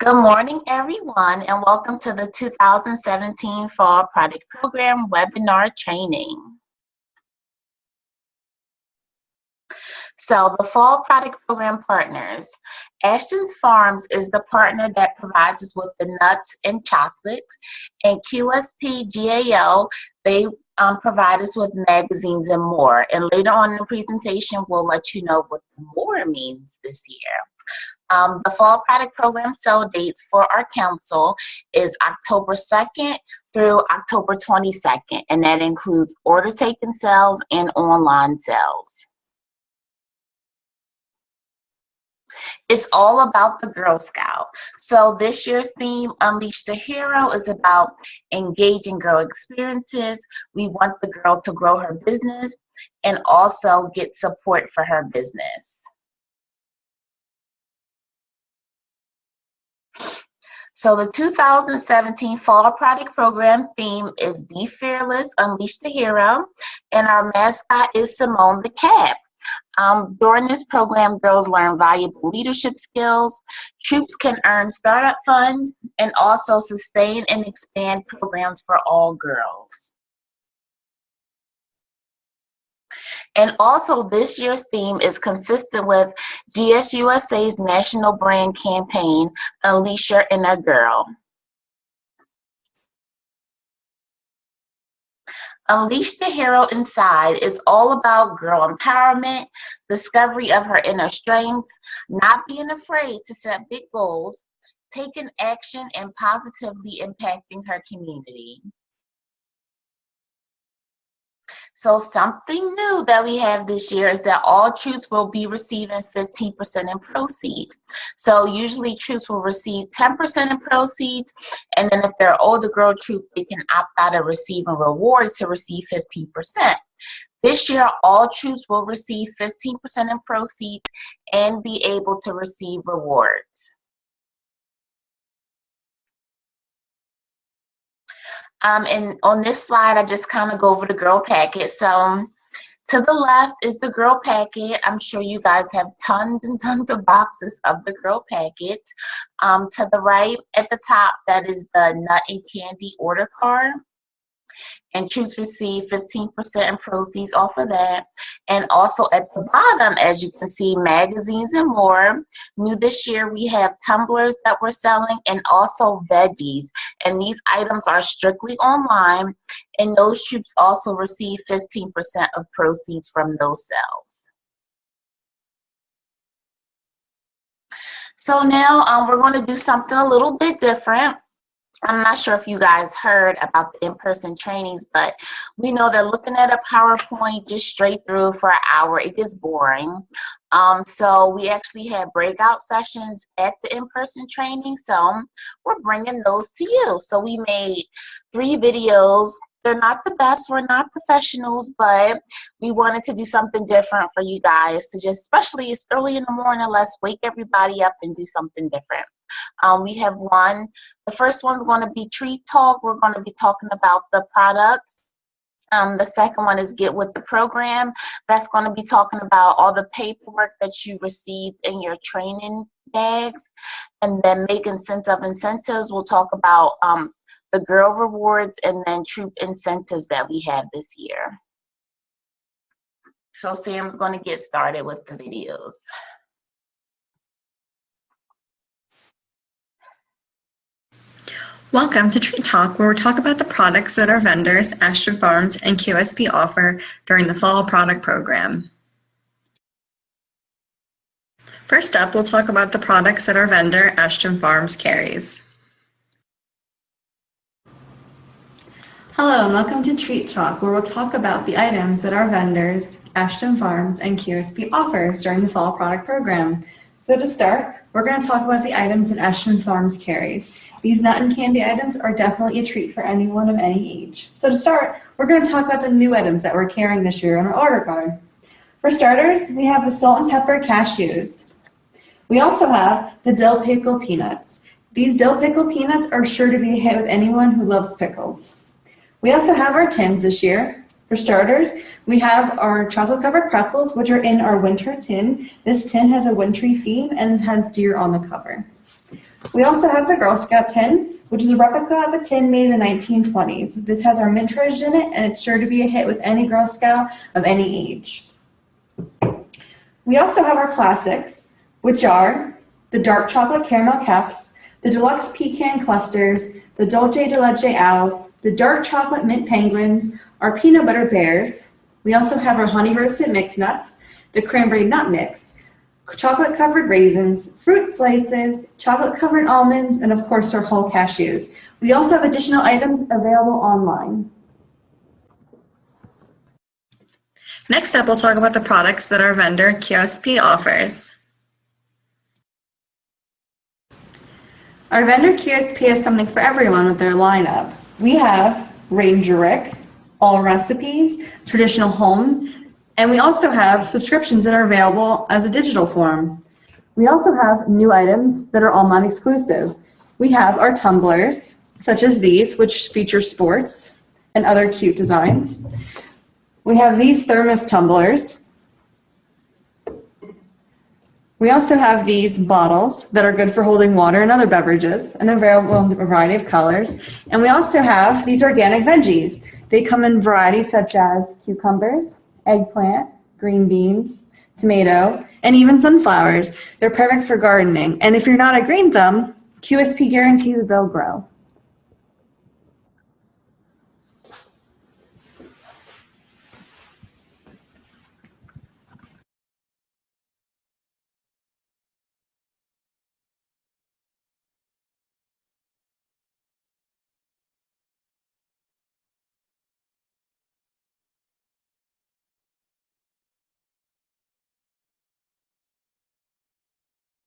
Good morning, everyone, and welcome to the 2017 Fall Product Program webinar training. So the Fall Product Program partners. Ashton's Farms is the partner that provides us with the nuts and chocolate, and QSP GAO, they provide us with magazines and more. And later on in the presentation, we'll let you know what more means this year. The Fall Product Program sale dates for our council is October 2nd through October 22nd, and that includes order taking sales and online sales. It's all about the Girl Scout. So this year's theme, Unleash the Hero, is about engaging girl experiences. We want the girl to grow her business and also get support for her business. So the 2017 Fall Product Program theme is Be Fearless, Unleash the Hero, and our mascot is Simone the Cat. During this program, girls learn valuable leadership skills, troops can earn startup funds, and also sustain and expand programs for all girls. And also this year's theme is consistent with GSUSA's national brand campaign, Unleash Your Inner Girl. Unleash the Hero Inside is all about girl empowerment, discovery of her inner strength, not being afraid to set big goals, taking action, and positively impacting her community. So something new that we have this year is that all troops will be receiving 15% in proceeds. So usually troops will receive 10% in proceeds, and then if they're an older girl troop, they can opt out of receiving rewards to receive 15%. This year, all troops will receive 15% in proceeds and be able to receive rewards. And on this slide, I just kind of go over the girl packet. So to the left is the girl packet. I'm sure you guys have tons and tons of boxes of the girl packet. To the right at the top, that is the nut and candy order card. And troops receive 15% in proceeds off of that. And also at the bottom, as you can see, magazines and more. New this year, we have tumblers that we're selling and also veggies. And these items are strictly online. And those troops also receive 15% of proceeds from those sales. So now we're going to do something a little bit different. I'm not sure if you guys heard about the in-person trainings, but we know that looking at a PowerPoint just straight through for an hour, it gets boring. So we actually had breakout sessions at the in-person training, so we're bringing those to you. So we made 3 videos. They're not the best, we're not professionals, but we wanted to do something different for you guys to just, especially it's early in the morning, let's wake everybody up and do something different. We have one. The first one's going to be Treat Talk. We're going to be talking about the products. The second one is Get With The Program. That's going to be talking about all the paperwork that you received in your training bags. And then Making Sense of Incentives, we'll talk about the girl rewards and then troop incentives that we have this year. So Sam's going to get started with the videos. Welcome to Treat Talk, where we talk about the products that our vendors, Ashton Farms and QSP, offer during the Fall Product Program. First up, we'll talk about the products that our vendor, Ashton Farms, carries. Hello, and welcome to Treat Talk, where we'll talk about the items that our vendors, Ashton Farms and QSP, offers during the Fall Product Program. So to start, we're going to talk about the items that Ashton Farms carries. These nut and candy items are definitely a treat for anyone of any age. So to start, we're going to talk about the new items that we're carrying this year on our order card. For starters, we have the salt and pepper cashews. We also have the dill pickle peanuts. These dill pickle peanuts are sure to be a hit with anyone who loves pickles. We also have our tins this year. For starters, we have our chocolate covered pretzels, which are in our winter tin. This tin has a wintry theme and has deer on the cover. We also have the Girl Scout tin, which is a replica of a tin made in the 1920s. This has our mint treasures in it, and it's sure to be a hit with any Girl Scout of any age. We also have our classics, which are the dark chocolate caramel caps, the deluxe pecan clusters, the dulce de leche owls, the dark chocolate mint penguins, our peanut butter bears. We also have our honey roasted mixed nuts, the cranberry nut mix, chocolate covered raisins, fruit slices, chocolate covered almonds, and of course our whole cashews. We also have additional items available online. Next up, we'll talk about the products that our vendor QSP offers. Our vendor QSP has something for everyone with their lineup. We have Ranger Rick, all recipes, traditional home, and we also have subscriptions that are available as a digital form. We also have new items that are online exclusive. We have our tumblers, such as these, which feature sports and other cute designs. We have these thermos tumblers. We also have these bottles that are good for holding water and other beverages and available in a variety of colors. And we also have these organic veggies. They come in varieties such as cucumbers, eggplant, green beans, tomato, and even sunflowers. They're perfect for gardening. And if you're not a green thumb, QSP guarantees they'll grow.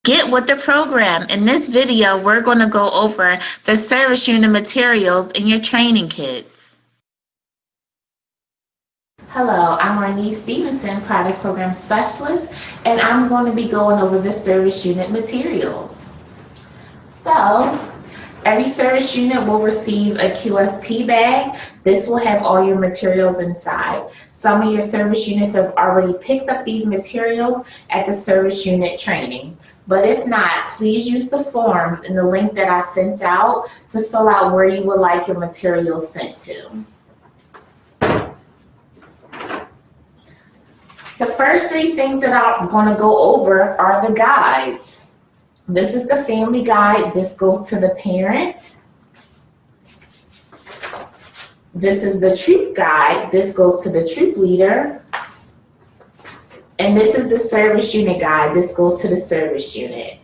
Get with the program. In this video, we're going to go over the service unit materials in your training kits. Hello, I'm Arnese Stevenson, Product Program Specialist, and I'm going to be going over the service unit materials. So, every service unit will receive a QSP bag. This will have all your materials inside. Some of your service units have already picked up these materials at the service unit training. But if not, please use the form in the link that I sent out to fill out where you would like your materials sent to. The first three things that I'm going to go over are the guides. This is the family guide. This goes to the parent. This is the troop guide. This goes to the troop leader. And this is the service unit guide. This goes to the service unit.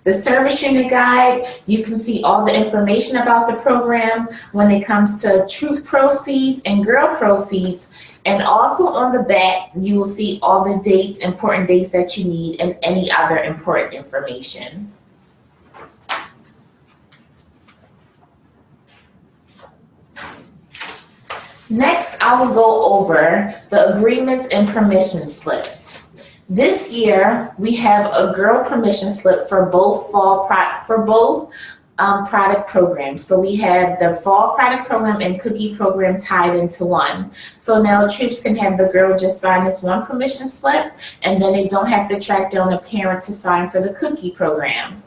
The service unit guide, you can see all the information about the program when it comes to troop proceeds and girl proceeds. And also on the back, you will see all the dates, important dates that you need, and any other important information. Next, I will go over the agreements and permission slips. This year, we have a girl permission slip for both product programs. So we have the fall product program and cookie program tied into one. So now troops can have the girl just sign this one permission slip, and then they don't have to track down a parent to sign for the cookie program.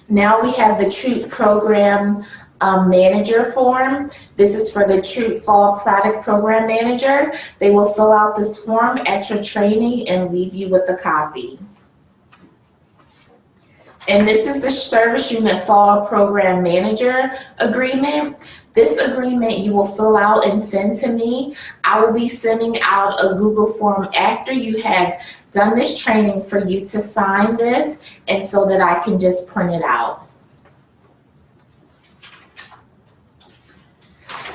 Now we have the troop program manager form. This is for the troop fall product program manager. They will fill out this form at your training and leave you with a copy. And this is the service unit fall program manager agreement. This agreement you will fill out and send to me. I will be sending out a Google form after you have done this training for you to sign this, and so that I can just print it out.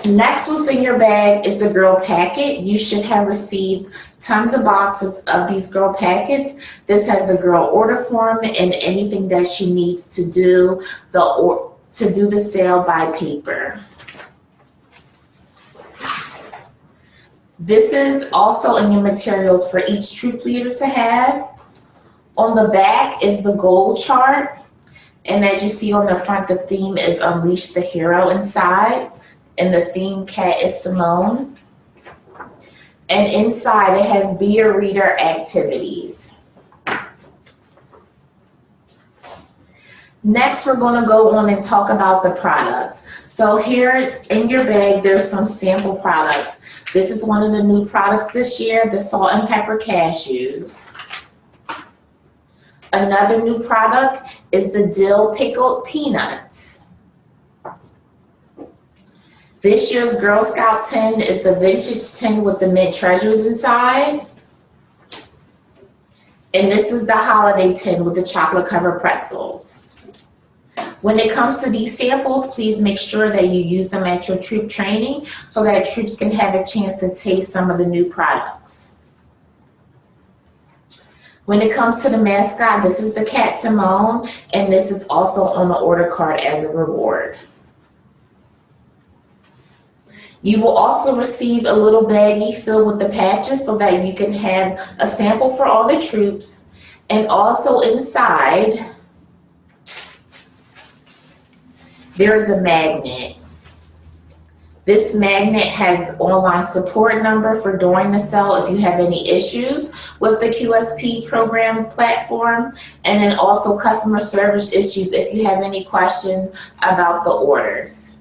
Next what's in your bag is the girl packet. You should have received tons of boxes of these girl packets. This has the girl order form and anything that she needs to do the sale by paper. This is also in your materials for each troop leader to have. On the back is the goal chart. And as you see on the front, the theme is Unleash the Hero inside. And the theme cat is Simone. And inside it has Be a Reader activities. Next, we're going to go on and talk about the products. So here in your bag, there's some sample products. This is one of the new products this year, the salt and pepper cashews. Another new product is the dill pickled peanuts. This year's Girl Scout tin is the vintage tin with the mint treasures inside. And this is the holiday tin with the chocolate covered pretzels. When it comes to these samples, please make sure that you use them at your troop training so that troops can have a chance to taste some of the new products. When it comes to the mascot, this is the Cat Simone, and this is also on the order card as a reward. You will also receive a little baggie filled with the patches so that you can have a sample for all the troops. And also inside, there is a magnet. This magnet has online support number for during the sale if you have any issues with the QSP program platform, and then also customer service issues if you have any questions about the orders.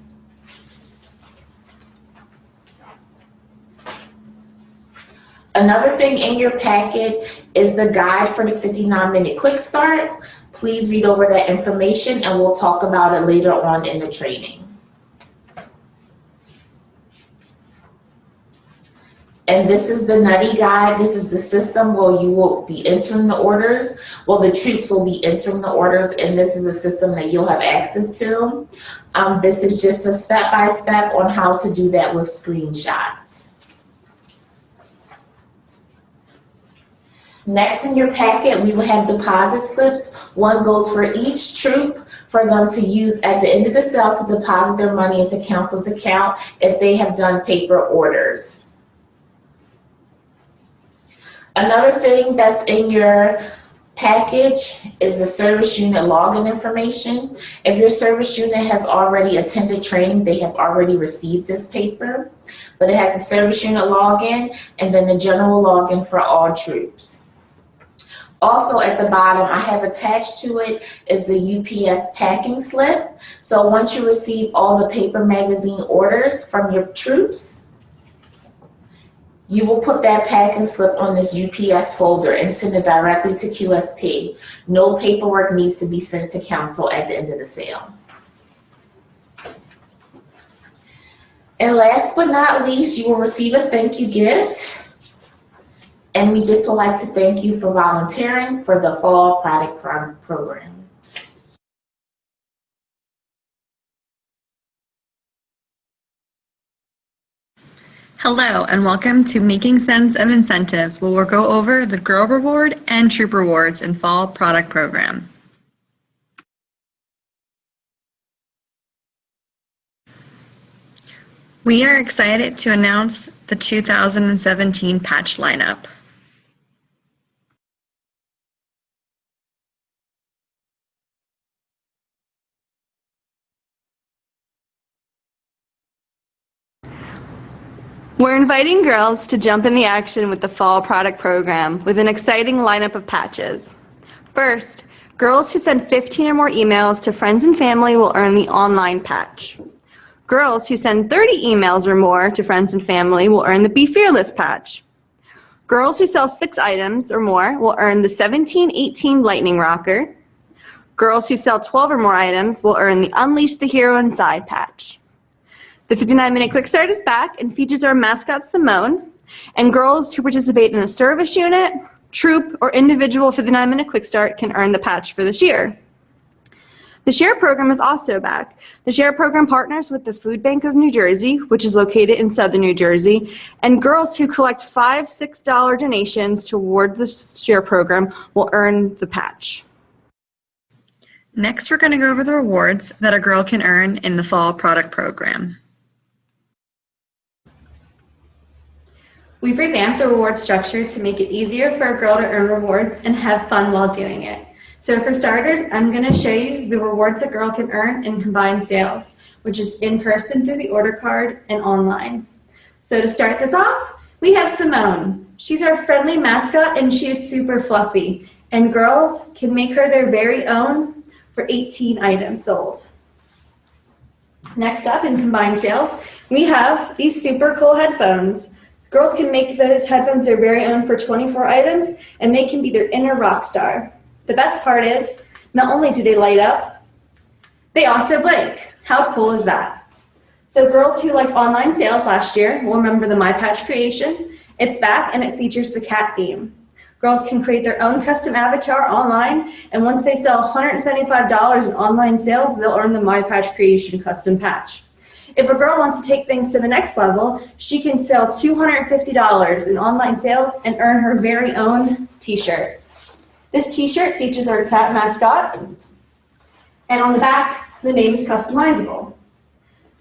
Another thing in your packet is the guide for the 59-minute quick start. Please read over that information and we'll talk about it later on in the training. And this is the Nutty Guide. This is the system where you will be entering the orders. Well, the troops will be entering the orders, and this is a system that you'll have access to. This is just a step-by-step on how to do that with screenshots. Next in your packet, we will have deposit slips. One goes for each troop for them to use at the end of the sale to deposit their money into council's account if they have done paper orders. Another thing that's in your package is the service unit login information. If your service unit has already attended training, they have already received this paper, but it has the service unit login and then the general login for all troops. Also at the bottom, I have attached to it is the UPS packing slip. So once you receive all the paper magazine orders from your troops, you will put that packing slip on this UPS folder and send it directly to QSP. No paperwork needs to be sent to council at the end of the sale. And last but not least, you will receive a thank you gift. And we just would like to thank you for volunteering for the Fall Product Program. Hello and welcome to Making Sense of Incentives, where we'll go over the Girl Reward and Troop Rewards in Fall Product Program. We are excited to announce the 2017 patch lineup. We're inviting girls to jump in the action with the Fall Product Program with an exciting lineup of patches. First, girls who send 15 or more emails to friends and family will earn the online patch. Girls who send 30 emails or more to friends and family will earn the Be Fearless patch. Girls who sell 6 items or more will earn the 1718 Lightning Rocker. Girls who sell 12 or more items will earn the Unleash the Hero Inside patch. The 59-minute Quick Start is back and features our mascot Simone, and girls who participate in a service unit, troop, or individual 59-minute Quick Start can earn the patch for this year. The SHARE program is also back. The SHARE program partners with the Food Bank of New Jersey, which is located in Southern New Jersey, and girls who collect $5, $6 donations toward the SHARE program will earn the patch. Next, we're going to go over the rewards that a girl can earn in the Fall Product Program. We've revamped the reward structure to make it easier for a girl to earn rewards and have fun while doing it. So for starters, I'm going to show you the rewards a girl can earn in combined sales, which is in person through the order card and online. So to start this off, we have Simone. She's our friendly mascot and she is super fluffy. And girls can make her their very own for 18 items sold. Next up in combined sales, we have these super cool headphones. Girls can make those headphones their very own for 24 items, and they can be their inner rock star. The best part is, not only do they light up, they also blink. How cool is that? So girls who liked online sales last year will remember the My Patch creation. It's back and it features the cat theme. Girls can create their own custom avatar online, and once they sell $175 in online sales, they'll earn the My Patch Creation custom patch. If a girl wants to take things to the next level, she can sell $250 in online sales and earn her very own t-shirt. This t-shirt features our cat mascot, and on the back, the name is customizable.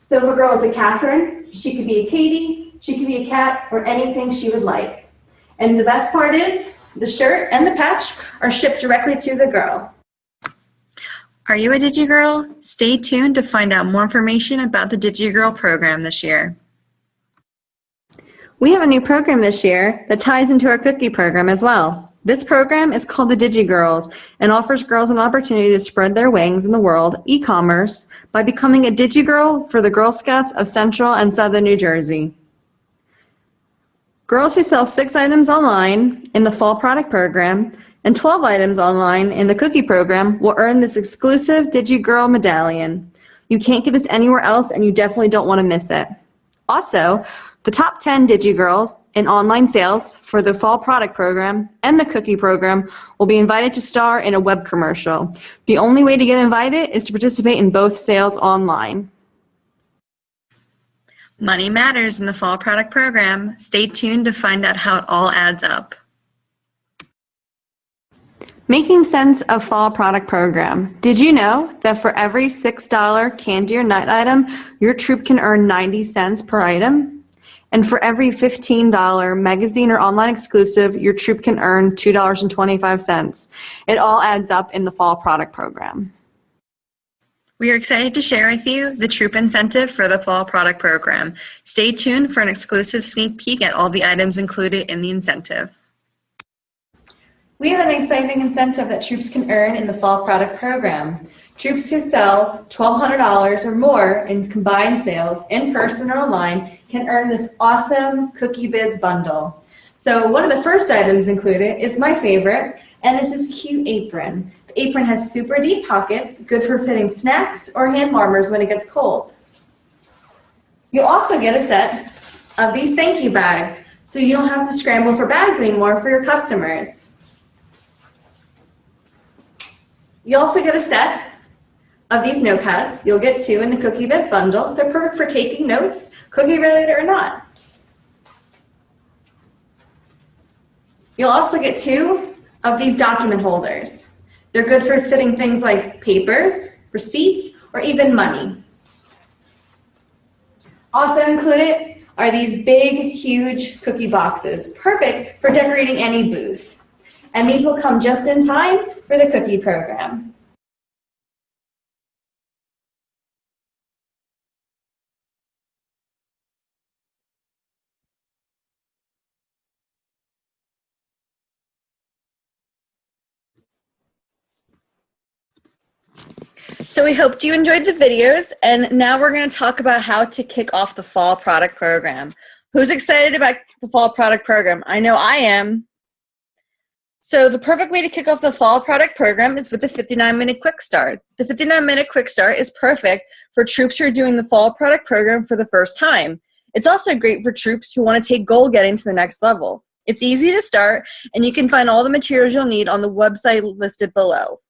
So if a girl is a Catherine, she could be a Katie, she could be a cat, or anything she would like. And the best part is, the shirt and the patch are shipped directly to the girl. Are you a DigiGirl? Stay tuned to find out more information about the DigiGirl program this year. We have a new program this year that ties into our cookie program as well. This program is called the DigiGirls and offers girls an opportunity to spread their wings in the world, e-commerce, by becoming a DigiGirl for the Girl Scouts of Central and Southern New Jersey. Girls who sell 6 items online in the Fall Product Program and 12 items online in the Cookie Program will earn this exclusive DigiGirl medallion. You can't get this anywhere else, and you definitely don't want to miss it. Also, the top 10 DigiGirls in online sales for the Fall Product Program and the Cookie Program will be invited to star in a web commercial. The only way to get invited is to participate in both sales online. Money matters in the Fall Product Program. Stay tuned to find out how it all adds up. Making sense of Fall Product Program. Did you know that for every $6 candy or nut item, your troop can earn 90 cents per item? And for every $15 magazine or online exclusive, your troop can earn $2.25. It all adds up in the Fall Product Program. We are excited to share with you the troop incentive for the Fall Product Program. Stay tuned for an exclusive sneak peek at all the items included in the incentive. We have an exciting incentive that troops can earn in the Fall Product Program. Troops who sell $1,200 or more in combined sales, in person or online, can earn this awesome Cookie Biz bundle. So one of the first items included is my favorite, and it's this cute apron. The apron has super deep pockets, good for fitting snacks or hand warmers when it gets cold. You'll also get a set of these thank you bags, so you don't have to scramble for bags anymore for your customers. You also get a set of these notepads. You'll get 2 in the Cookie Biz bundle. They're perfect for taking notes, cookie related or not. You'll also get 2 of these document holders. They're good for fitting things like papers, receipts, or even money. Also included are these big, huge cookie boxes, perfect for decorating any booth. And these will come just in time for the cookie program. So we hoped you enjoyed the videos, and now we're going to talk about how to kick off the Fall Product Program. Who's excited about the Fall Product Program? I know I am. So the perfect way to kick off the Fall Product Program is with the 59-minute Quick Start. The 59-minute Quick Start is perfect for troops who are doing the Fall Product Program for the first time. It's also great for troops who want to take goal getting to the next level. It's easy to start, and you can find all the materials you'll need on the website listed below.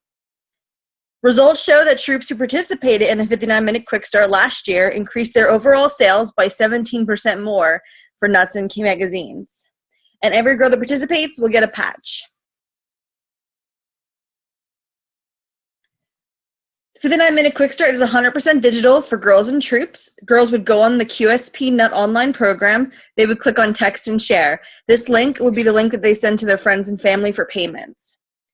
Results show that troops who participated in the 59-minute Quick Start last year increased their overall sales by 17% more for nuts and magazines. And every girl that participates will get a patch. The 59-minute Quick Start is 100% digital for girls and troops. Girls would go on the QSP Nut online program. They would click on text and share. This link would be the link that they send to their friends and family for payments.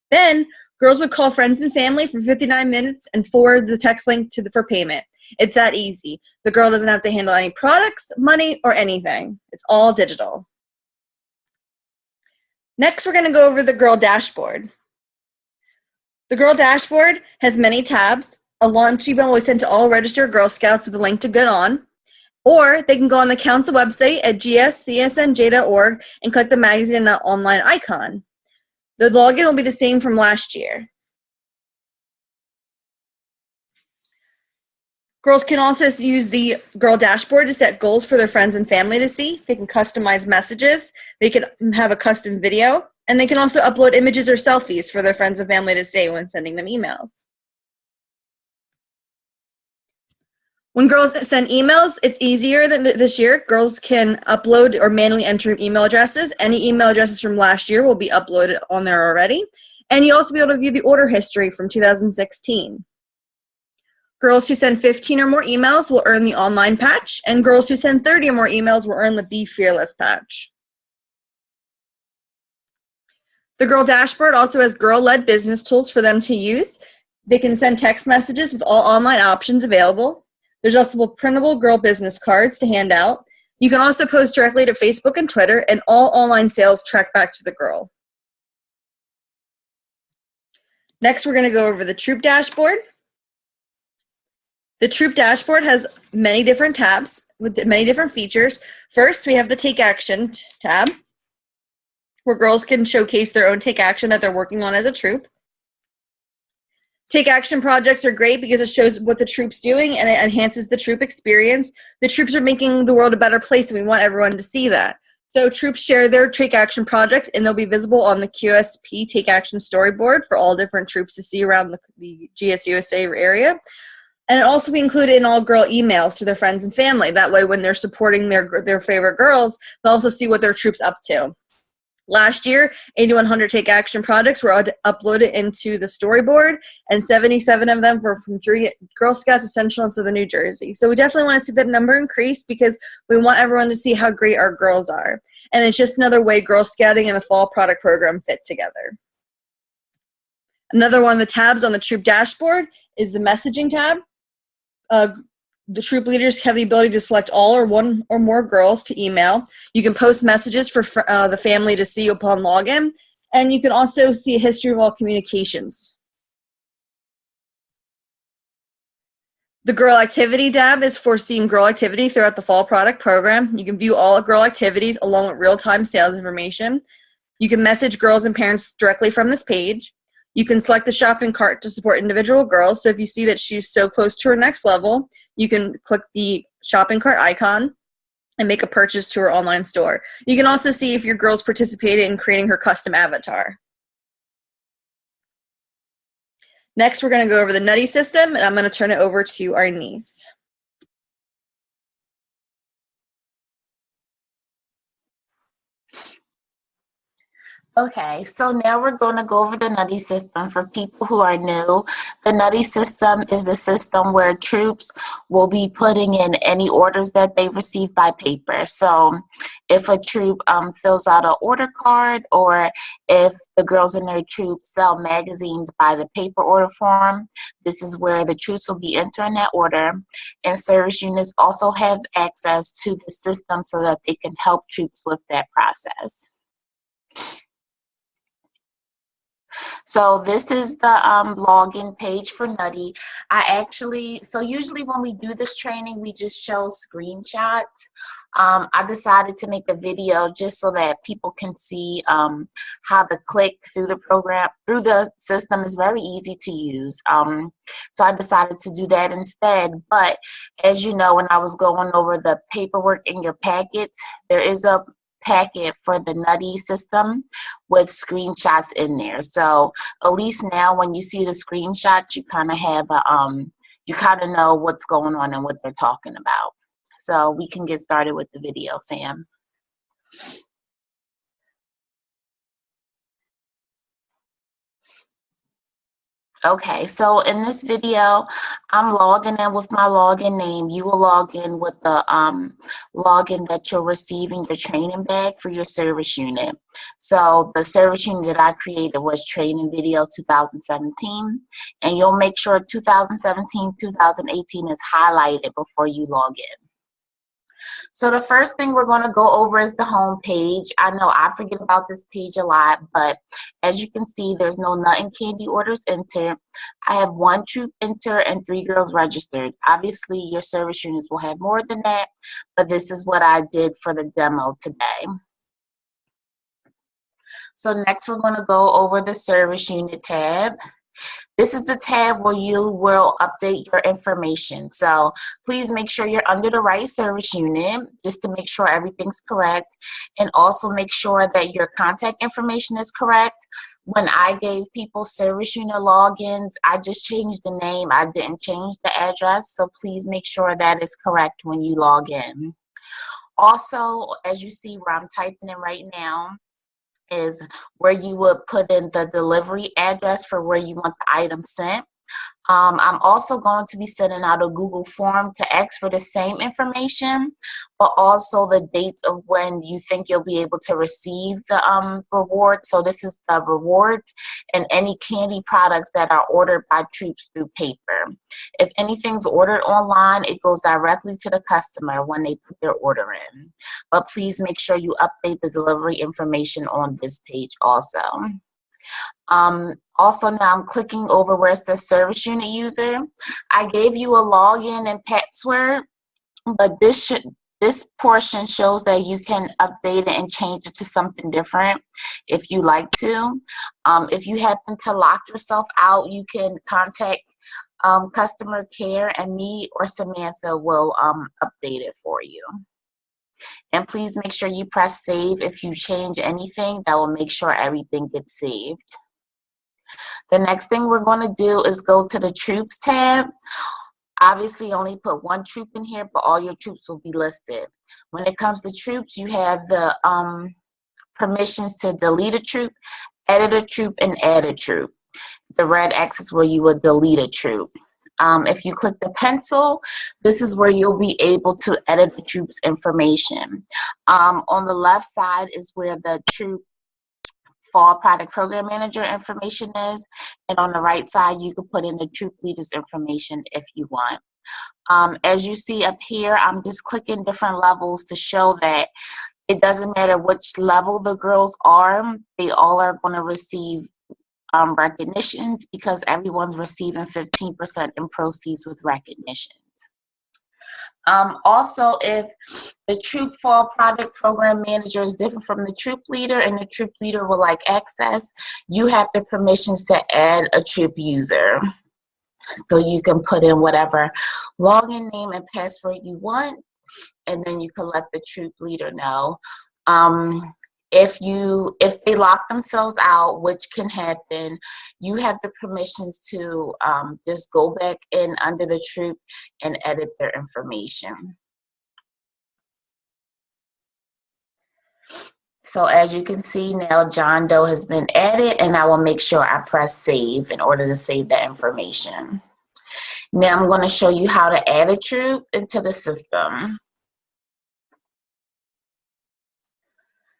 Then, girls would call friends and family for 59 minutes and forward the text link for payment. It's that easy. The girl doesn't have to handle any products, money, or anything. It's all digital. Next, we're going to go over the girl dashboard. The Girl Dashboard has many tabs. A launch email was sent to all registered Girl Scouts with a link to Get On. Or they can go on the council website at gscsnj.org and click the magazine and the online icon. The login will be the same from last year. Girls can also use the Girl Dashboard to set goals for their friends and family to see. They can customize messages. They can have a custom video. And they can also upload images or selfies for their friends and family to see when sending them emails. When girls send emails, it's easier than this year. Girls can upload or manually enter email addresses. Any email addresses from last year will be uploaded on there already. And you'll also be able to view the order history from 2016. Girls who send 15 or more emails will earn the online patch, and girls who send 30 or more emails will earn the Be Fearless patch. The Girl Dashboard also has girl-led business tools for them to use. They can send text messages with all online options available. There's also printable girl business cards to hand out. You can also post directly to Facebook and Twitter, and all online sales track back to the girl. Next, we're going to go over the Troop Dashboard. The Troop Dashboard has many different tabs with many different features. First, we have the Take Action tab, where girls can showcase their own take action that they're working on as a troop. Take action projects are great because it shows what the troop's doing and it enhances the troop experience. The troops are making the world a better place, and we want everyone to see that. So troops share their take action projects, and they'll be visible on the QSP Take Action storyboard for all different troops to see around the GSUSA area. And it also be included in all girl emails to their friends and family. That way, when they're supporting their favorite girls, they'll also see what their troop's up to. Last year, 8,100 Take Action projects were uploaded into the storyboard, and 77 of them were from Girl Scouts Essential in Southern New Jersey. So we definitely want to see that number increase because we want everyone to see how great our girls are. And it's just another way Girl Scouting and the Fall Product Program fit together. Another one of the tabs on the Troop Dashboard is the Messaging tab. The troop leaders have the ability to select all or one or more girls to email. You can post messages for the family to see upon login, and you can also see a history of all communications. The Girl Activity tab is for seeing girl activity throughout the Fall Product Program. You can view all girl activities along with real-time sales information. You can message girls and parents directly from this page. You can select the shopping cart to support individual girls. So if you see that she's so close to her next level, you can click the shopping cart icon and make a purchase to her online store. You can also see if your girl's participated in creating her custom avatar. Next, we're going to go over the Nutty system, and I'm going to turn it over to our niece. Okay, so now we're going to go over the Nutty system for people who are new. The Nutty system is the system where troops will be putting in any orders that they receive by paper. So if a troop fills out an order card, or if the girls in their troop sell magazines by the paper order form, this is where the troops will be entering that order. And service units also have access to the system so that they can help troops with that process. So this is the login page for Nutty. So usually when we do this training, we just show screenshots. I decided to make a video just so that people can see how to click through the program, through the system is very easy to use. So I decided to do that instead. But as you know, when I was going over the paperwork in your packets, there is a packet for the Nutty system with screenshots in there. So at least now when you see the screenshots, you kind of have you kind of know what's going on and what they're talking about. So we can get started with the video, Sam. Okay, so in this video, I'm logging in with my login name. You will log in with the login that you'll receive in your training bag for your service unit. So the service unit that I created was Training Video 2017, and you'll make sure 2017, 2018 is highlighted before you log in. So the first thing we're going to go over is the home page. I know I forget about this page a lot, but as you can see, there's no nut and candy orders entered. I have 1 troop entered and 3 girls registered. Obviously, your service units will have more than that, but this is what I did for the demo today. So next, we're going to go over the service unit tab. This is the tab where you will update your information. So please make sure you're under the right service unit just to make sure everything's correct, and also make sure that your contact information is correct. When I gave people service unit logins, I just changed the name. I didn't change the address. So please make sure that is correct when you log in. Also, as you see where I'm typing in right now, is where you would put in the delivery address for where you want the item sent. I'm also going to be sending out a Google form to ask for the same information, but also the dates of when you think you'll be able to receive the reward. So this is the rewards and any candy products that are ordered by troops through paper. If anything's ordered online, it goes directly to the customer when they put their order in. But please make sure you update the delivery information on this page also. Also, now I'm clicking over where it says service unit user. I gave you a login and password, but this portion shows that you can update it and change it to something different if you like to. If you happen to lock yourself out, you can contact customer care, and me or Samantha will update it for you. And please make sure you press save if you change anything. That will make sure everything gets saved. The next thing we're going to do is go to the troops tab. Obviously, only put 1 troop in here, but all your troops will be listed. When it comes to troops, you have the permissions to delete a troop, edit a troop, and add a troop. The red X is where you would delete a troop. If you click the pencil, this is where you'll be able to edit the troop's information. On the left side is where the troop fall product program manager information is, and on the right side you can put in the troop leader's information if you want. As you see up here, I'm just clicking different levels to show that it doesn't matter which level the girls are, they all are going to receive recognitions, because everyone's receiving 15% in proceeds with recognitions. Also, if the troop fall product program manager is different from the troop leader and the troop leader will like access, you have the permissions to add a troop user. So you can put in whatever login name and password you want, and then you can let the troop leader know. If they lock themselves out, which can happen, you have the permissions to just go back in under the troop and edit their information. So as you can see now, John Doe has been added, and I will make sure I press save in order to save that information. Now I'm going to show you how to add a troop into the system.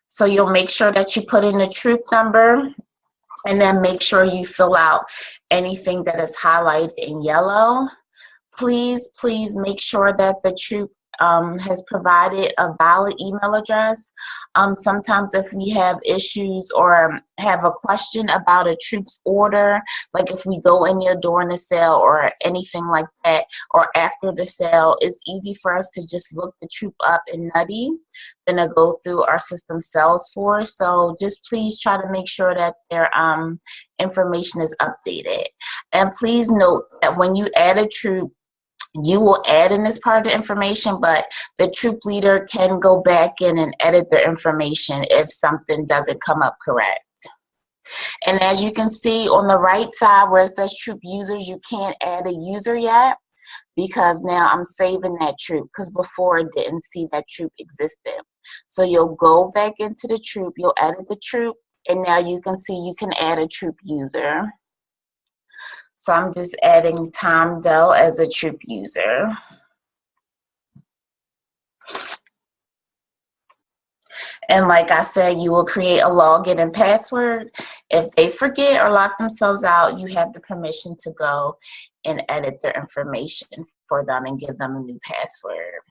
So you'll make sure that you put in the troop number, and then make sure you fill out anything that is highlighted in yellow. Please make sure that the troop has provided a valid email address. Sometimes if we have issues or have a question about a troop's order, like if we go in there during the sale or anything like that, or after the sale, it's easy for us to just look the troop up in Nutty than to go through our system Salesforce. So just please try to make sure that their information is updated. And please note that when you add a troop, you will add in this part of the information, but the troop leader can go back in and edit their information if something doesn't come up correct. And as you can see on the right side where it says troop users, you can't add a user yet, because now I'm saving that troop, because before it didn't see that troop existed. So you'll go back into the troop, you'll edit the troop, and now you can see you can add a troop user. So I'm just adding Tom Doe as a troop user. And like I said, you will create a login and password. If they forget or lock themselves out, you have the permission to go and edit their information for them and give them a new password.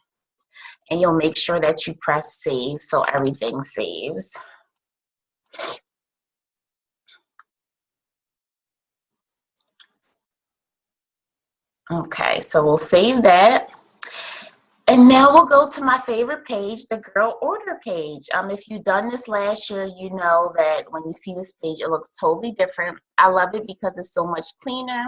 And you'll make sure that you press save so everything saves. Okay, so we'll save that. And now we'll go to my favorite page, the girl order page. If you've done this last year, you know that when you see this page, it looks totally different. I love it because it's so much cleaner.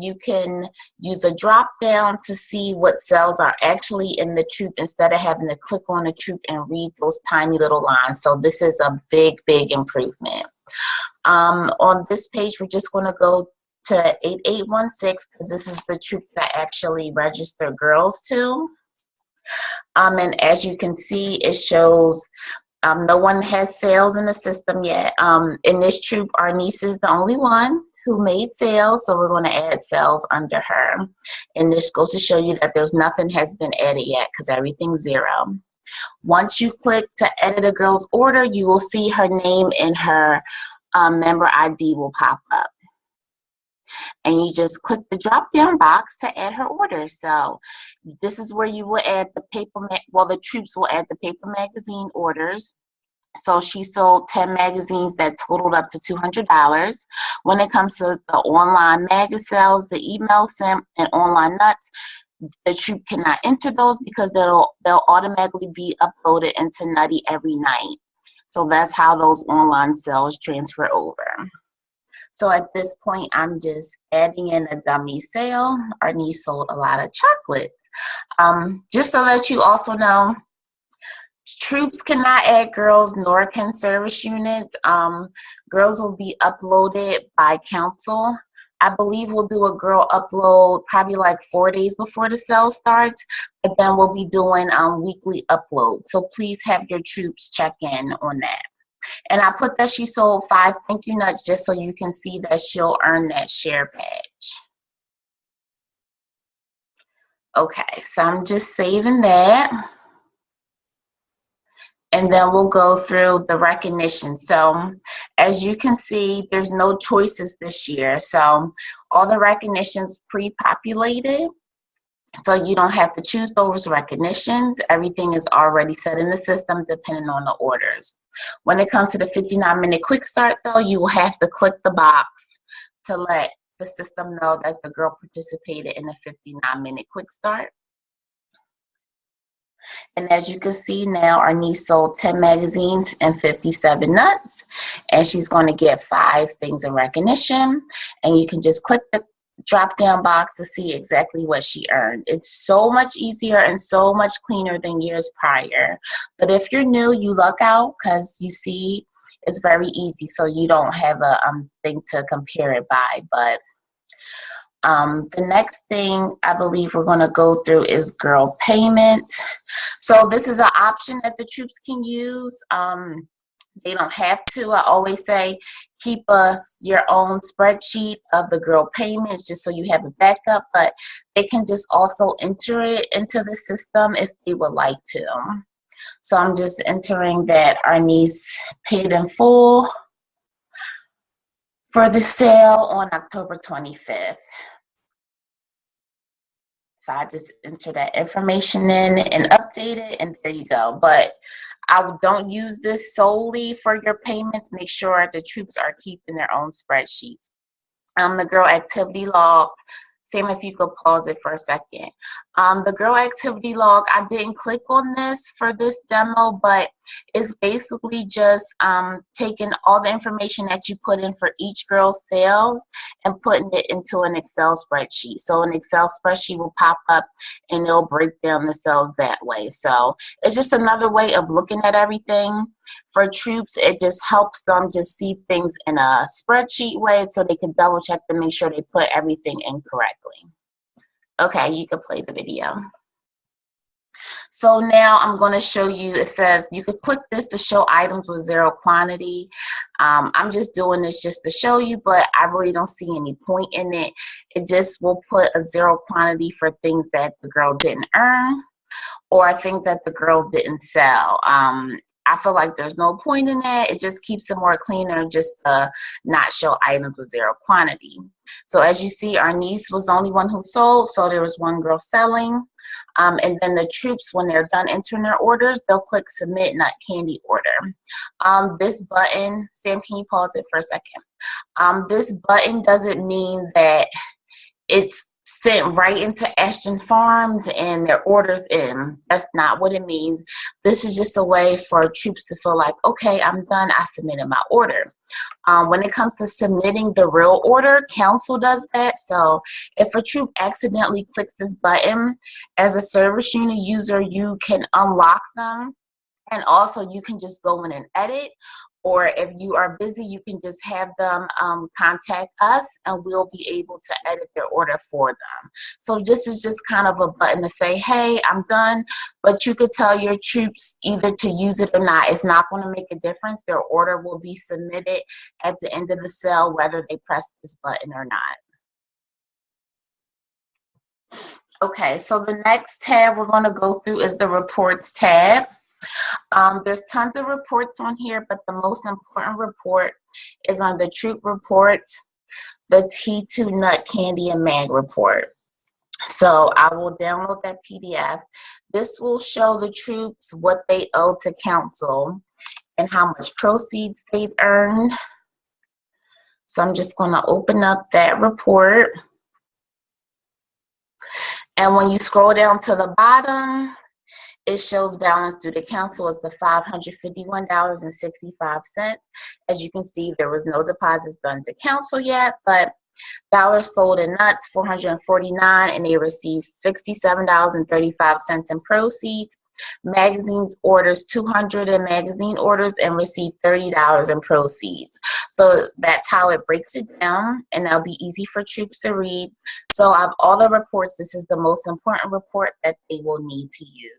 You can use a drop down to see what cells are actually in the troop instead of having to click on the troop and read those tiny little lines. So this is a big, big improvement. On this page, we're just going to go to 8816 because this is the troop that actually register girls to. And as you can see, it shows no one has sales in the system yet. In this troop, our niece is the only one who made sales, so we're going to add sales under her. And this goes to show you that there's nothing has been added yet because everything's 0. Once you click to edit a girl's order, you will see her name and her member ID will pop up. And you just click the drop down box to add her order. So this is where you will add the the troops will add the paper magazine orders. So she sold 10 magazines that totaled up to $200. When it comes to the online sales, the email sim, and online nuts, the troop cannot enter those because they'll automatically be uploaded into Nutty every night. So that's how those online sales transfer over. So at this point, I'm just adding in a dummy sale. Our niece sold a lot of chocolates. Just so that you also know, troops cannot add girls, nor can service units. Girls will be uploaded by council. I believe we'll do a girl upload probably like 4 days before the sale starts, but then we'll be doing weekly uploads. So please have your troops check in on that. And I put that she sold 5 thank you nuts just so you can see that she'll earn that share badge. Okay, so I'm just saving that. And then we'll go through the recognition. So as you can see, there's no choices this year. So all the recognitions pre-populated. So you don't have to choose those recognitions. Everything is already set in the system depending on the orders. When it comes to the 59-minute quick start though, you will have to click the box to let the system know that the girl participated in the 59-minute quick start. And as you can see now, our niece sold 10 magazines and 57 nuts. And she's going to get 5 things of recognition. And you can just click the drop down box to see exactly what she earned. It's so much easier and so much cleaner than years prior. But if you're new, you luck out because you see it's very easy. So you don't have a thing to compare it by. But the next thing I believe we're going to go through is girl payment. So this is an option that the troops can use. They don't have to. I always say keep your own spreadsheet of the girl payments just so you have a backup, but they can just also enter it into the system if they would like to. So I'm just entering that our niece paid in full for the sale on October 25th. So I just enter that information in and update it, and there you go. But I don't use this solely for your payments. Make sure the troops are keeping their own spreadsheets. The girl activity log, same if you could pause it for a second. The girl activity log, I didn't click on this for this demo, but it's basically just taking all the information that you put in for each girl's sales and putting it into an Excel spreadsheet. So an Excel spreadsheet will pop up and it'll break down the sales that way. So it's just another way of looking at everything. For troops, it just helps them just see things in a spreadsheet way so they can double check to make sure they put everything in correctly. Okay, you can play the video. So now I'm going to show you, it says you could click this to show items with 0 quantity. I'm just doing this just to show you, but I really don't see any point in it. It just will put a 0 quantity for things that the girl didn't earn or things that the girl didn't sell. I feel like there's no point in that. It just keeps it more cleaner just to not show items with 0 quantity. So as you see, our niece was the only one who sold, so there was 1 girl selling. And then the troops, when they're done entering their orders, they'll click Submit Nut Candy Order. This button, Sam, can you pause it for a second? This button doesn't mean that it's sent right into Ashton Farms and their orders in. That's not what it means. This is just a way for troops to feel like, okay, I'm done, I submitted my order. When it comes to submitting the real order, council does that. So if a troop accidentally clicks this button, as a service unit user, you can unlock them. And also you can just go in and edit, or if you are busy, you can just have them contact us and we'll be able to edit their order for them. So this is just kind of a button to say, hey, I'm done, but you could tell your troops either to use it or not. It's not going to make a difference. Their order will be submitted at the end of the sale, whether they press this button or not. Okay, so the next tab we're going to go through is the reports tab. There's tons of reports on here, but the most important report is on the troop report, the T2 Nut Candy and Mag report. So I will download that PDF. This will show the troops what they owe to council and how much proceeds they've earned. So I'm just going to open up that report. And when you scroll down to the bottom, it shows balance due to council is the $551.65. As you can see, there was no deposits done to council yet, but dollars sold in nuts, $449, and they received $67.35 in proceeds. Magazines orders 200 in magazine orders and received $30 in proceeds. So that's how it breaks it down, and that'll be easy for troops to read. So of all the reports, this is the most important report that they will need to use.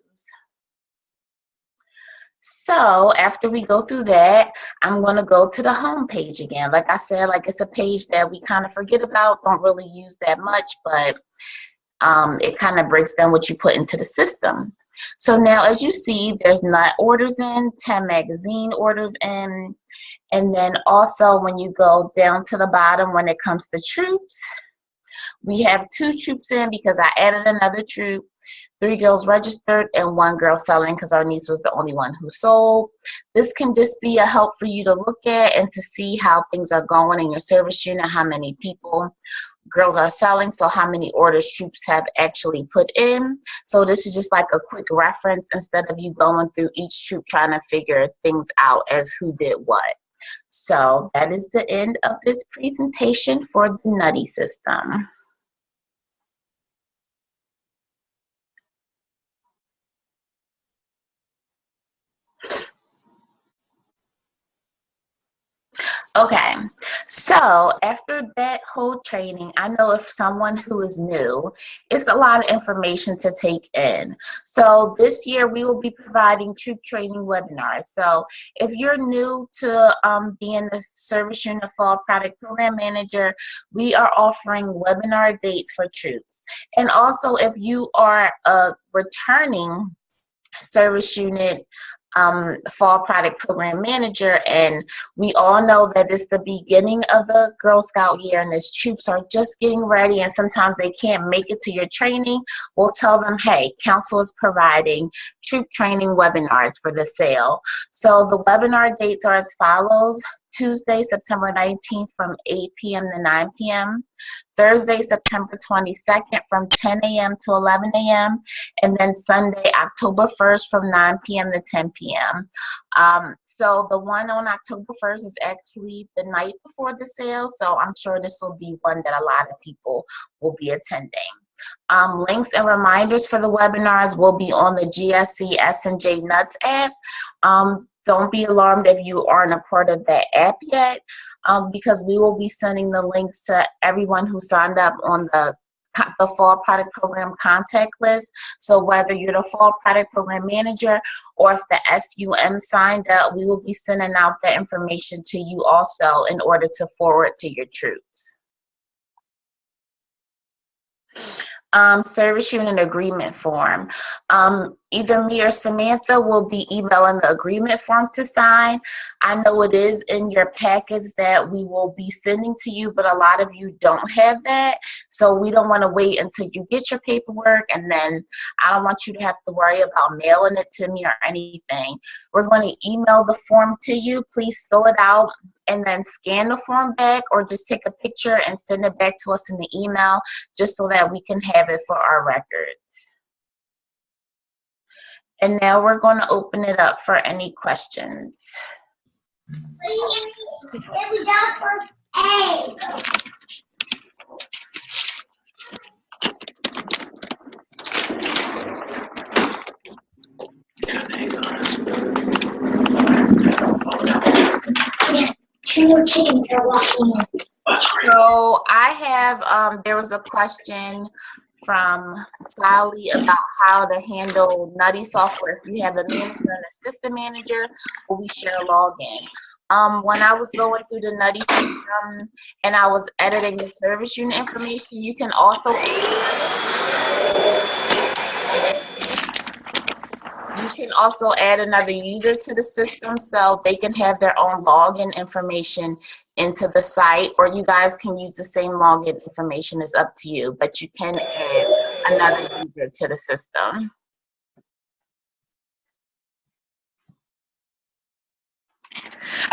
So after we go through that, I'm going to go to the home page again. Like I said, like it's a page that we kind of forget about, don't really use that much, but it kind of breaks down what you put into the system. So now as you see, there's nut orders in, 10 magazine orders in, and then also when you go down to the bottom when it comes to troops, we have 2 troops in because I added another troop. 3 girls registered and 1 girl selling because our niece was the only one who sold. This can just be a help for you to look at and to see how things are going in your service unit, how many people girls are selling, so how many orders troops have actually put in. So this is just like a quick reference instead of you going through each troop trying to figure things out as who did what. So that is the end of this presentation for the Nutty system. Okay, so after that whole training, I know if someone who is new, it's a lot of information to take in. So this year we will be providing troop training webinars. So if you're new to being the Service Unit Fall Product Program Manager, we are offering webinar dates for troops. And also if you are a returning Service Unit Fall Product Program Manager, and we all know that it's the beginning of the Girl Scout year and as troops are just getting ready and sometimes they can't make it to your training, we'll tell them, hey, council is providing troop training webinars for the sale. So the webinar dates are as follows: Tuesday, September 19th from 8 p.m. to 9 p.m. Thursday, September 22nd from 10 a.m. to 11 a.m. And then Sunday, October 1st from 9 p.m. to 10 p.m. So the one on October 1st is actually the night before the sale. So I'm sure this will be one that a lot of people will be attending. Links and reminders for the webinars will be on the GFC S&J Nuts app. Don't be alarmed if you aren't a part of that app yet, because we will be sending the links to everyone who signed up on the Fall Product Program contact list. So whether you're the Fall Product Program Manager or if the SUM signed up, we will be sending out that information to you also in order to forward to your troops. Service unit agreement form. either me or Samantha will be emailing the agreement form to sign. I know it is in your packets that we will be sending to you, but a lot of you don't have that. So we don't want to wait until you get your paperwork, and then I don't want you to have to worry about mailing it to me or anything. We're going to email the form to you. Please fill it out and then scan the form back, or just take a picture and send it back to us in the email, just so that we can have it for our records. And now we're going to open it up for any questions. Two more chickens are walking in. So I have, there was a question from Sally about how to handle Nutty software. If you have a manager and assistant manager, will we share a login? When I was going through the Nutty system and I was editing the service unit information, you can also add another user to the system, so they can have their own login information into the site, or you guys can use the same login information. It's up to you, but you can add another user to the system.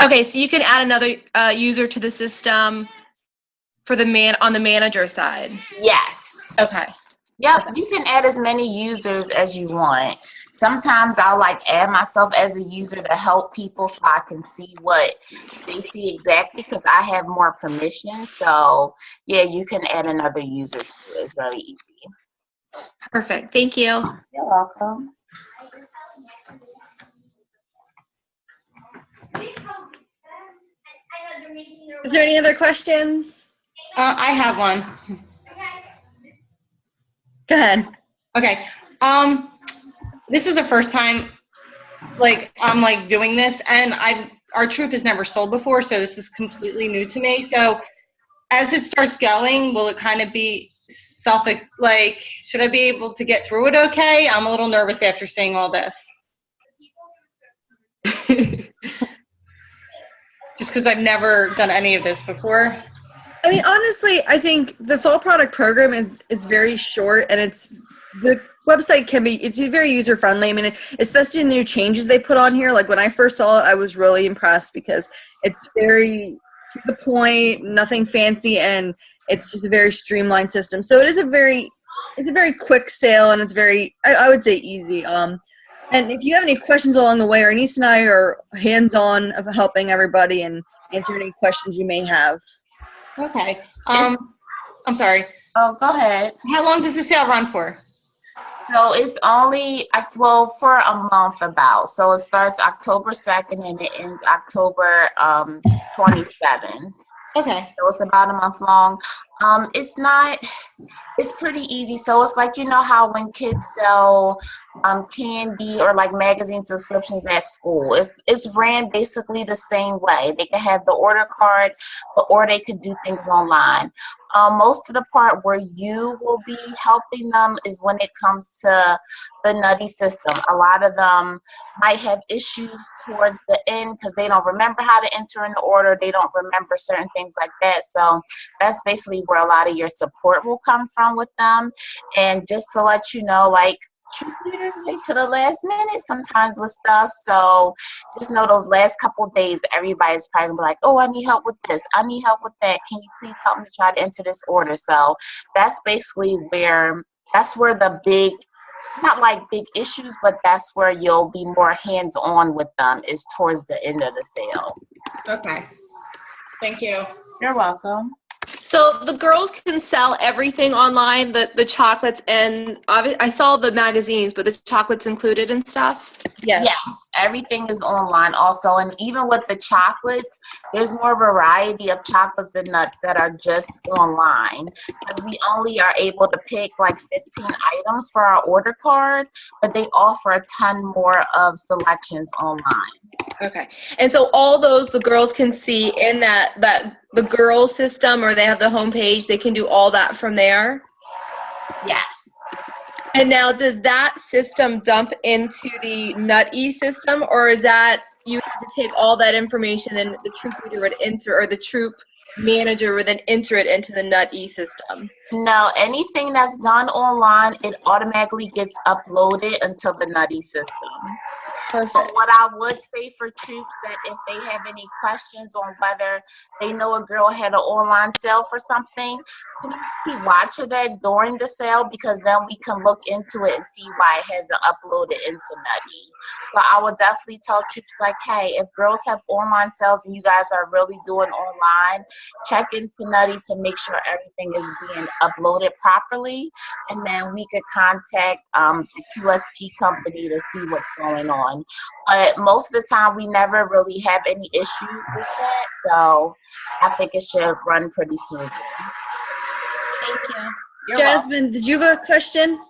Okay, so you can add another user to the system for on the manager side. Yes. Okay. Yep, you can add as many users as you want. Sometimes I'll add myself as a user to help people so I can see what they see exactly, because I have more permission. So yeah, you can add another user to it. It's very easy. Perfect. Thank you. You're welcome. Is there any other questions? I have one. Go ahead. Okay. This is the first time, I'm doing this, and our troop has never sold before, so this is completely new to me. So, as it starts going, will it kind of be should I be able to get through it okay? I'm a little nervous after seeing all this. Just because I've never done any of this before. I mean, honestly, I think the fall product program is very short, and the website it's very user friendly. I mean, especially the new changes they put on here. Like when I first saw it, I was really impressed because it's very to the point, nothing fancy, and it's just a very streamlined system. So it's a very quick sale, and it's very, I would say, easy. And if you have any questions along the way, Ernest and I are hands-on of helping everybody and answering any questions you may have. Okay. I'm sorry. Oh, go ahead. How long does the sale run for? So it's only, for a month about. So it starts October 2nd and it ends October 27th. Okay. So it's about a month long. It's pretty easy. So it's how when kids sell candy or magazine subscriptions at school, it's ran basically the same way. They can have the order card, or they could do things online. Most of the part where you will be helping them is when it comes to the Nutty system. A lot of them might have issues towards the end because they don't remember how to enter in the order. They don't remember certain things like that. So that's basically where a lot of your support will come from with them. And just to let you know, troop leaders wait to the last minute sometimes with stuff. So just know those last couple of days, everybody's probably gonna be like, oh, I need help with this. I need help with that. Can you please help me try to enter this order? So that's basically where the big, not big issues, but that's where you'll be more hands-on with them, is towards the end of the sale. Okay. Thank you. You're welcome. So the girls can sell everything online, the chocolates, and I saw the magazines, but the chocolates included and stuff? Yes, everything is online also. And even with the chocolates, there's more variety of chocolates and nuts that are just online, because we only are able to pick 15 items for our order card, but they offer a ton more of selections online. Okay. And so all those the girls can see in that the girls system, or they have the homepage, they can do all that from there? Yes. And now, does that system dump into the NutE system, or is that you have to take all that information and the troop leader would enter, or the troop manager would then enter it into the NutE system? No, anything that's done online, it automatically gets uploaded into the NutE system. Perfect. But what I would say for troops that if they have any questions on whether they know a girl had an online sale for something, please keep watching that during the sale, because then we can look into it and see why it hasn't uploaded into NutE. So I would definitely tell troops like, hey, if girls have online sales and you guys are really doing online, check into NutE to make sure everything is being uploaded properly, and then we could contact the QSP company to see what's going on. But most of the time, we never really have any issues with that, so I think it should run pretty smoothly. Thank you. You're welcome. Jasmine, did you have a question?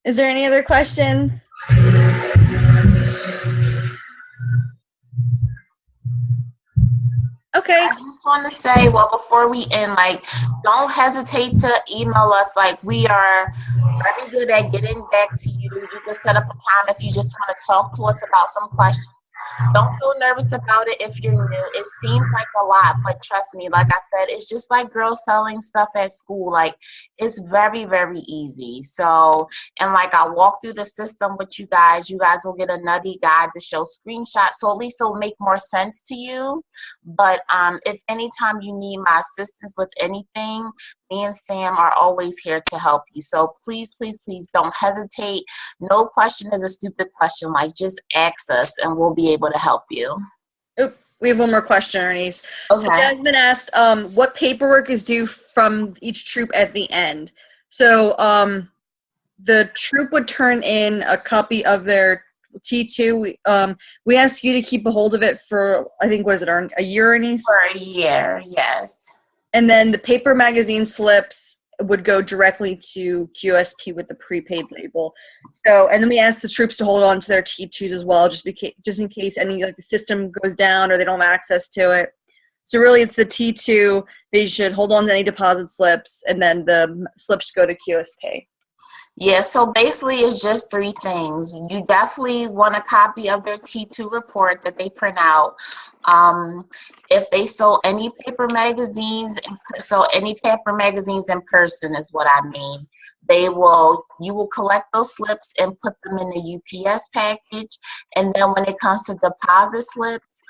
Is there any other question? Okay. I just want to say, well, before we end, like, don't hesitate to email us. Like, we are very good at getting back to you. You can set up a time if you just want to talk to us about some questions. Don't feel nervous about it if you're new. It seems like a lot, but trust me, like I said, it's just like girls selling stuff at school. Like, it's very, very easy. So, and like I walk through the system with you guys will get a NutE guide to show screenshots. So at least it'll make more sense to you. But if anytime you need my assistance with anything, me and Sam are always here to help you. So please, please, please don't hesitate. No question is a stupid question. Like, just ask us and we'll be able to help you. Oop, we have one more question, Ernice. Okay. So Jasmine asked, what paperwork is due from each troop at the end? So the troop would turn in a copy of their T2. We ask you to keep a hold of it for, I think, what is it, a year, Ernice? For a year, yes. And then the paper magazine slips would go directly to QSP with the prepaid label. So, and then we ask the troops to hold on to their T2s as well, just in case any, like, the system goes down or they don't have access to it. So really, it's the T2. They should hold on to any deposit slips, and then the slips go to QSP. Yeah, so basically it's just three things. You definitely want a copy of their T2 report that they print out. If they sold any paper magazines, any paper magazines in person is what I mean. You will collect those slips and put them in the UPS package. And then when it comes to deposit slips,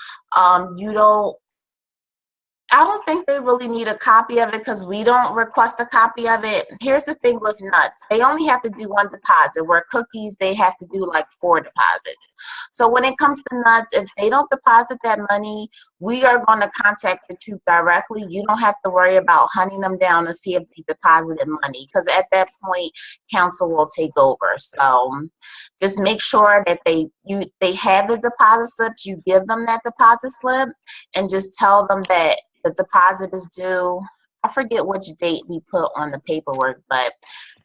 I don't think they really need a copy of it because we don't request a copy of it. Here's the thing with nuts. They only have to do one deposit, where cookies, they have to do like 4 deposits. So when it comes to nuts, if they don't deposit that money, we are going to contact the troop directly. You don't have to worry about hunting them down to see if they deposited money, because at that point, council will take over. So just make sure that they have the deposit slips. You give them that deposit slip and just tell them that the deposit is due. I forget which date we put on the paperwork, but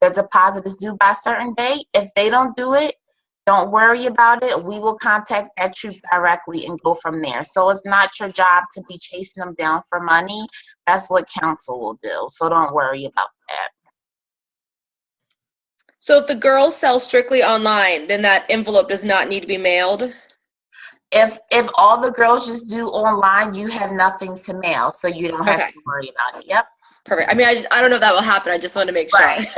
the deposit is due by a certain date. If they don't do it, don't worry about it. We will contact that troop directly and go from there. So it's not your job to be chasing them down for money. That's what council will do. So don't worry about that. So if the girls sell strictly online, then that envelope does not need to be mailed? If all the girls just do online, you have nothing to mail, so you don't have to worry about it. Yep. Perfect. I mean, I don't know if that will happen. I just want to make sure. Right.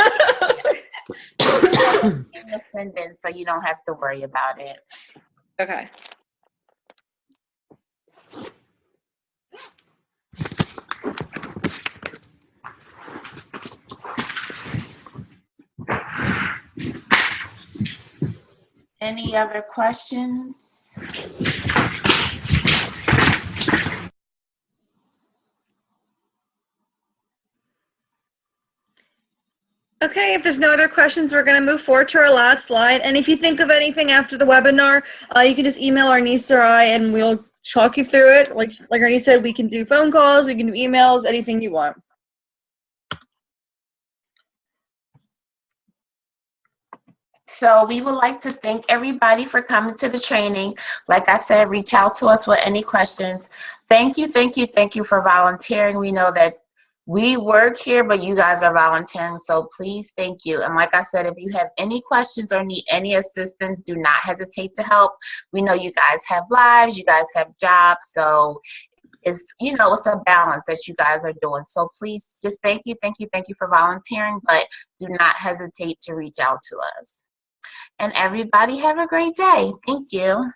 Send in, so you don't have to worry about it. Okay. Any other questions? Okay, if there's no other questions, we're going to move forward to our last slide. And if you think of anything after the webinar, you can just email Arnice or I, and we'll talk you through it. Like Arnice said, we can do phone calls, we can do emails, anything you want. So we would like to thank everybody for coming to the training. Like I said, reach out to us with any questions. Thank you, thank you, thank you for volunteering. We know that we work here, but you guys are volunteering, so please, thank you. And like I said, if you have any questions or need any assistance, do not hesitate to help. We know you guys have lives, you guys have jobs, so it's, you know, it's a balance that you guys are doing. So please just thank you, thank you, thank you for volunteering, but do not hesitate to reach out to us. And everybody have a great day. Thank you.